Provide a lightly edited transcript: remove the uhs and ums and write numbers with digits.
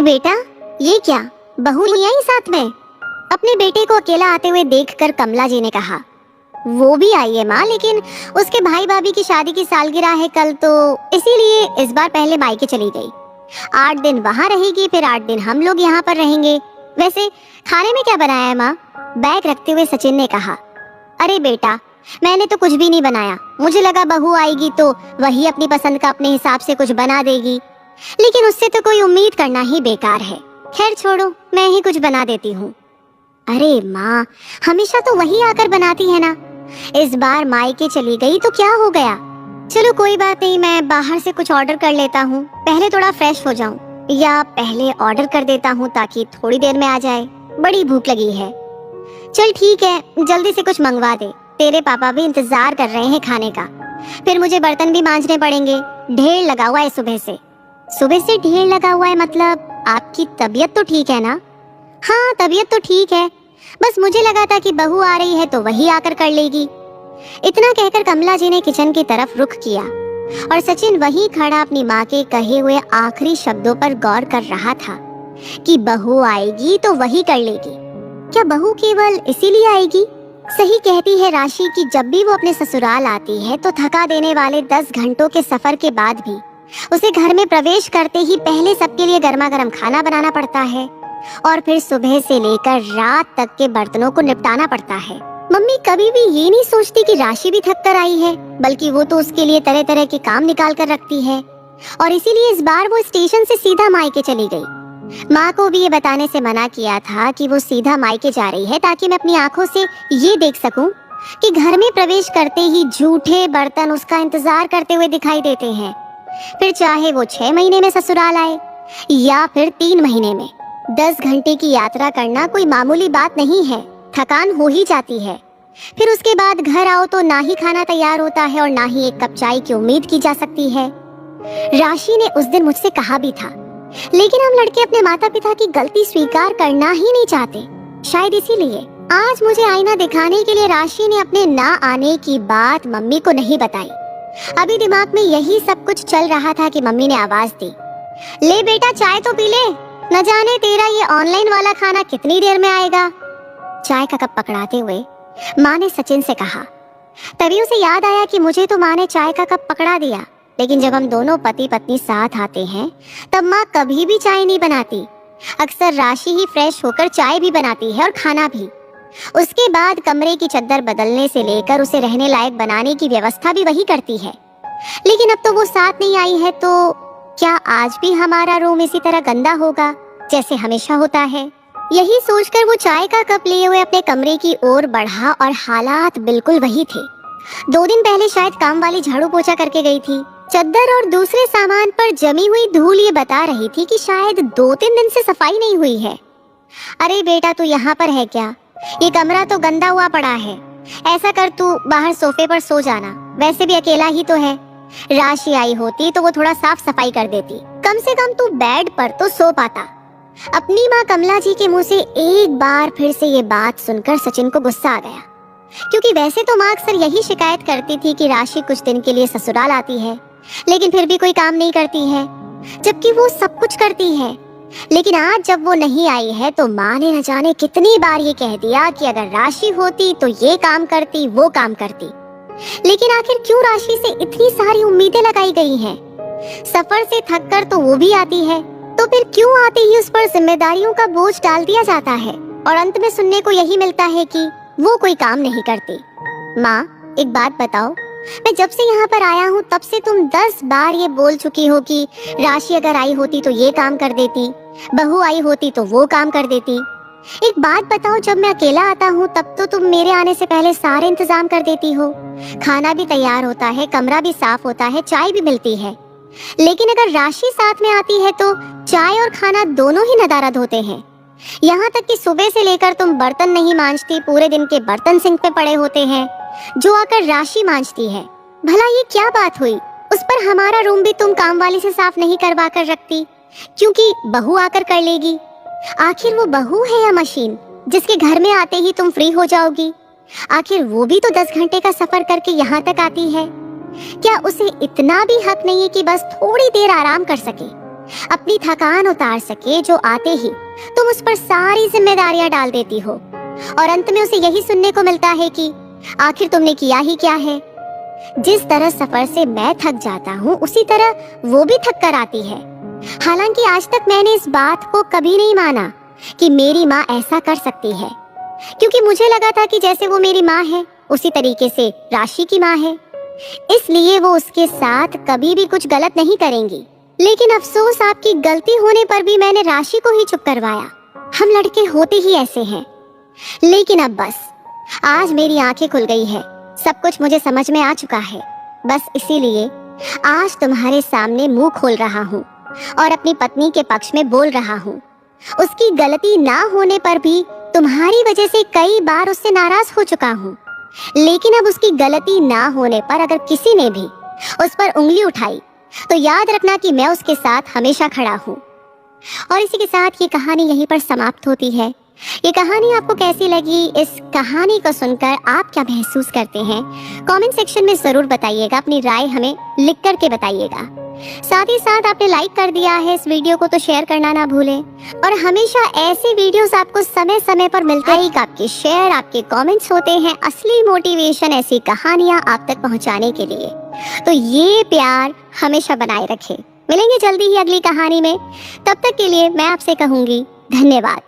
बेटा, ये क्या बहू नहीं आई साथ में? अपने बेटे को अकेला आते हुए देखकर कमला जी ने कहा। वो भी आई है माँ, लेकिन उसके भाई भाभी की शादी की सालगिरह है कल, तो इसीलिए इस बार पहले मायके चली गई। 8 दिन वहाँ रहेगी, फिर 8 दिन हम लोग यहाँ पर रहेंगे। वैसे खाने में क्या बनाया है माँ? बैग रखते हुए सचिन ने कहा। अरे बेटा, मैंने तो कुछ भी नहीं बनाया। मुझे लगा बहू आएगी तो वही अपनी पसंद का अपने हिसाब से कुछ बना देगी, लेकिन उससे तो कोई उम्मीद करना ही बेकार है। खैर छोड़ो, मैं ही कुछ बना देती हूँ। अरे माँ, हमेशा तो वही आकर बनाती है ना। इस बार मायके चली गई तो क्या हो गया? चलो कोई बात नहीं, मैं बाहर से कुछ ऑर्डर कर लेता हूँ। पहले थोड़ा फ्रेश हो जाऊँ, या पहले ऑर्डर कर देता हूँ ताकि थोड़ी देर में आ जाए। बड़ी भूख लगी है। चल ठीक है, जल्दी से कुछ मंगवा दे। तेरे पापा भी इंतजार कर रहे हैं खाने का। फिर मुझे बर्तन भी मांजने पड़ेंगे। ढेर लगा हुआ है सुबह से। सुबह से ढेर लगा हुआ है मतलब आपकी तबीयत तो ठीक है ना? हाँ, तबीयत तो ठीक है, बस मुझे लगा था कि बहू आ रही है तो वही आकर कर लेगी। इतना कहकर कमला जी ने किचन की तरफ रुख किया और सचिन वहीं खड़ा अपनी माँ के कहे हुए आखिरी शब्दों पर गौर कर रहा था कि बहू आएगी तो वही कर लेगी। क्या बहू केवल इसीलिए आएगी? सही कहती है राशि कि जब भी वो अपने ससुराल आती है तो थका देने वाले 10 घंटों के सफर के बाद भी उसे घर में प्रवेश करते ही पहले सबके लिए गर्मा गर्म खाना बनाना पड़ता है और फिर सुबह से लेकर रात तक के बर्तनों को निपटाना पड़ता है। मम्मी कभी भी ये नहीं सोचती कि राशि भी थक कर आई है, बल्कि वो तो उसके लिए तरह तरह के काम निकाल कर रखती है, और इसीलिए इस बार वो स्टेशन से सीधा मायके चली गई। माँ को भी ये बताने से मना किया था कि वो सीधा मायके जा रही है ताकि मैं अपनी आंखों से ये देख सकूं कि घर में प्रवेश करते ही झूठे बर्तन उसका इंतजार करते हुए दिखाई देते हैं। फिर चाहे वो 6 महीने में ससुराल आए या फिर 3 महीने में। 10 घंटे की यात्रा करना कोई मामूली बात नहीं है। थकान हो ही जाती है। फिर उसके बाद घर आओ तो ना ही खाना तैयार होता है और ना ही एक कप चाय की उम्मीद की जा सकती है। राशि ने उस दिन मुझसे कहा भी था, लेकिन हम लड़के अपने माता पिता की गलती स्वीकार करना ही नहीं चाहते। शायद इसीलिए आज मुझे आईना दिखाने के लिए राशि ने अपने ना आने की बात मम्मी को नहीं बताई। अभी दिमाग में यही सब कुछ चल रहा था कि मम्मी ने आवाज दी, ले बेटा चाय तो पी ले, न जाने तेरा ये ऑनलाइन वाला खाना कितनी देर में आएगा। चाय का कप पकड़ाते हुए माँ ने सचिन से कहा। तभी उसे याद आया कि मुझे तो माँ ने चाय का कप पकड़ा दिया, लेकिन जब हम दोनों पति पत्नी साथ आते हैं तब माँ कभी भी चाय नहीं बनाती। अक्सर राशि ही फ्रेश होकर चाय भी बनाती है और खाना भी। उसके बाद कमरे की चद्दर बदलने से लेकर उसे रहने लायक बनाने की व्यवस्था भी वही करती है। लेकिन अब तो वो साथ नहीं आई है, तो क्या आज भी हमारा रूम इसी तरह गंदा होगा जैसे हमेशा होता है? यही सोचकर वो चाय का कप लिए हुए अपने कमरे की ओर बढ़ा और हालात बिल्कुल वही थे। 2 दिन पहले शायद काम वाली झाड़ू पोछा करके गई थी। चद्दर और दूसरे सामान पर जमी हुई धूल ये बता रही थी कि शायद 2-3 दिन से सफाई नहीं हुई है। अरे बेटा, तू यहाँ पर है क्या? ये कमरा तो गंदा हुआ पड़ा है। ऐसा कर, तू बाहर सोफे पर सो जाना। वैसे भी अकेला ही तो है। राशि आई होती तो वो थोड़ा साफ सफाई कर देती। कम से कम तू बेड पर तो सो पाता। अपनी माँ कमला जी के मुंह से एक बार फिर से ये बात सुनकर सचिन को गुस्सा आ गया, क्योंकि वैसे तो माँ अक्सर यही शिकायत करती थी कि राशि कुछ दिन के लिए ससुराल आती है लेकिन फिर भी कोई काम नहीं करती है, जबकि वो सब कुछ करती है। लेकिन आज जब वो नहीं आई है तो माँ ने न जाने कितनी बार ये कह दिया कि अगर राशि होती तो ये काम करती, वो काम करती। लेकिन आखिर क्यों राशि से इतनी सारी उम्मीदें लगाई गई हैं? सफर से थक कर तो वो भी आती है, तो फिर क्यों आते ही उस पर जिम्मेदारियों का बोझ डाल दिया जाता है और अंत में सुनने को यही मिलता है कि वो कोई काम नहीं करती। माँ, एक बात बताओ, मैं जब से यहाँ पर आया हूँ तब से तुम 10 बार ये बोल चुकी हो कि राशि अगर आई होती तो ये काम कर देती, बहू आई होती तो वो काम कर देती। एक बात बताओ, जब मैं अकेला आता हूँ तब तो तुम मेरे आने से पहले सारे इंतजाम कर देती हो। खाना भी तैयार होता है, कमरा भी साफ होता है, चाय भी मिलती है। लेकिन अगर राशि साथ में आती है तो चाय और खाना दोनों ही नदारद होते हैं। यहाँ तक कि सुबह से लेकर तुम बर्तन नहीं मांजती, पूरे दिन के बर्तन सिंक पे पड़े होते हैं जो आकर राशि मांजती है। भला ये क्या बात हुई? उस पर हमारा रूम भी तुम काम वाली से साफ नहीं करवा कर रखती क्योंकि बहू आकर कर लेगी। आखिर वो बहू है या मशीन जिसके घर में आते ही तुम फ्री हो जाओगी? आखिर वो भी तो 10 घंटे का सफर करके यहाँ तक आती है। क्या उसे इतना भी हक नहीं है कि बस थोड़ी देर आराम कर सके? अपनी थकान उतार सके, जो आते ही तुम उस पर सारी जिम्मेदारियां डाल देती हो और अंत में उसे यही सुनने को मिलता है कि आखिर तुमने किया ही क्या है। जिस तरह सफर से मैं थक जाता हूँ, उसी तरह वो भी थक कर आती है। हालांकि आज तक मैंने इस बात को कभी नहीं माना कि मेरी माँ ऐसा कर सकती है, क्योंकि मुझे लगा था कि जैसे वो मेरी माँ है, उसी तरीके से राशि की माँ है, इसलिए वो उसके साथ कभी भी कुछ गलत नहीं करेंगी। लेकिन अफसोस, आपकी गलती होने पर भी मैंने राशि को ही चुप करवाया। हम लड़के होते ही ऐसे हैं। लेकिन अब बस, आज मेरी आंखें खुल गई है, सब कुछ मुझे समझ में आ चुका है। बस इसीलिए आज तुम्हारे सामने मुंह खोल रहा हूँ और अपनी पत्नी के पक्ष में बोल रहा हूँ। उसकी गलती ना होने पर भी तुम्हारी वजह से कई बार उससे नाराज हो चुका हूँ, लेकिन अब उसकी गलती ना होने पर अगर किसी ने भी उस पर उंगली उठाई तो याद रखना कि मैं उसके साथ हमेशा खड़ा हूँ। और इसी के साथ ये कहानी यहीं पर समाप्त होती है। ये कहानी आपको कैसी लगी? इस कहानी को सुनकर आप क्या महसूस करते हैं? कमेंट सेक्शन में जरूर बताइएगा, अपनी राय हमें लिख करके बताइएगा। साथ ही साथ आपने लाइक कर दिया है इस वीडियो को तो शेयर करना ना भूलें। और हमेशा ऐसे वीडियोस आपको समय समय पर मिलते हैं। आपके शेयर, आपके कमेंट्स होते हैं असली मोटिवेशन ऐसी कहानियां आप तक पहुंचाने के लिए। तो ये प्यार हमेशा बनाए रखें। मिलेंगे जल्दी ही अगली कहानी में। तब तक के लिए मैं आपसे कहूंगी धन्यवाद।